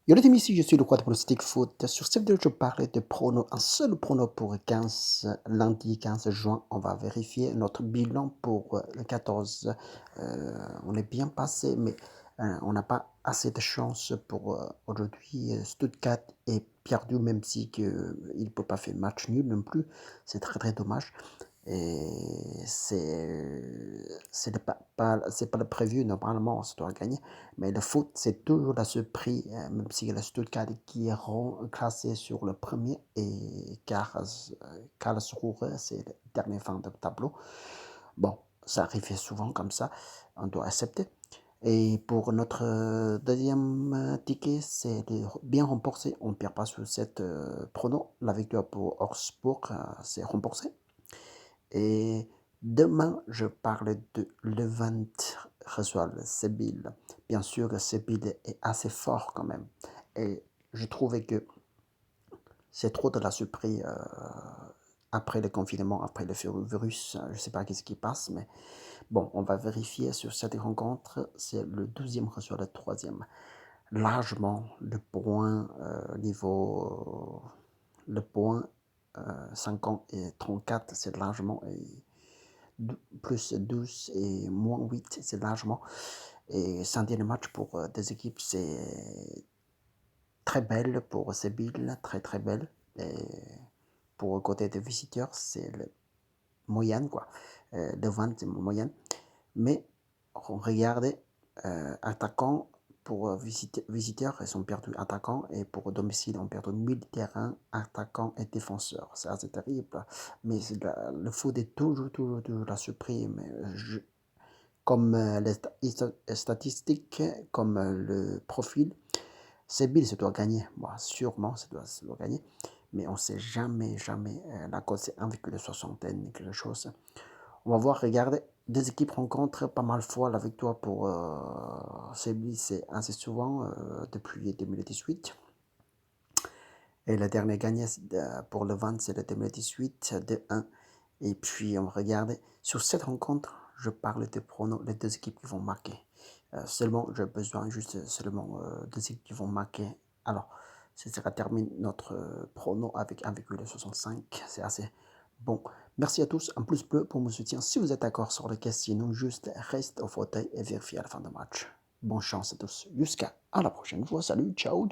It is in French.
Yo les amis, ici je suis le quad pronostic foot. Sur cette vidéo, je parle de pronos, un seul prono pour 15, lundi 15 juin. On va vérifier notre bilan pour le 14. On est bien passé, mais on n'a pas assez de chance pour aujourd'hui. Stuttgart est perdu, même si il ne peut pas faire match nul non plus. C'est très très dommage. Et c'est pas le prévu, normalement, on doit gagner. Mais le foot, c'est toujours la surprise, même si le Stuttgart qui est classé sur le premier et Karlsruhe, c'est le dernier fin de tableau. Bon, ça arrive souvent comme ça, on doit accepter. Et pour notre deuxième ticket, c'est de bien remboursé. On ne perd pas sur cette prono. La victoire pour Augsbourg, c'est remboursé. Et demain, je parle de Levant reçoit le Séville. Bien sûr, le Séville est assez fort quand même. Et je trouvais que c'est trop de la surprise après le confinement, après le virus. Je ne sais pas qu'est-ce qui passe, mais bon, on va vérifier sur cette rencontre. C'est le 12e reçoit le 3e. Largement, le point le point 50 et 34, c'est largement. Et plus 12 et moins 8, c'est largement. Et centième match pour des équipes, c'est très belle pour Séville, très très belle. Et pour le côté des visiteurs, c'est le moyenne, quoi. De vente, c'est moyenne. Mais regardez, attaquant pour visiteurs, ils ont perdu attaquant, et pour domicile, on perd milieu de terrain, attaquant et défenseur. C'est assez terrible. Mais le foot est toujours la surprise. Mais comme les statistiques, comme le profil, Séville, ça doit gagner. Bon, sûrement, ça doit gagner. Mais on ne sait jamais. La cote, c'est 1,60, quelque chose. On va voir, regardez, deux équipes rencontrent pas mal de fois la victoire pour Séville, c'est assez souvent depuis 2018. Et le dernier gagné pour le 20, c'est le 2018 de 1. Et puis on regarde, sur cette rencontre, je parle de pronos, les deux équipes qui vont marquer. Seulement, j'ai besoin juste seulement deux équipes qui vont marquer. Alors, ça sera termine notre prono avec 1,65. C'est assez bon. Merci à tous. En plus, peu pour me soutien. Si vous êtes d'accord sur le cas, sinon, juste reste au fauteuil et vérifiez à la fin du match. Bonne chance à tous. Jusqu'à la prochaine fois. Salut, ciao.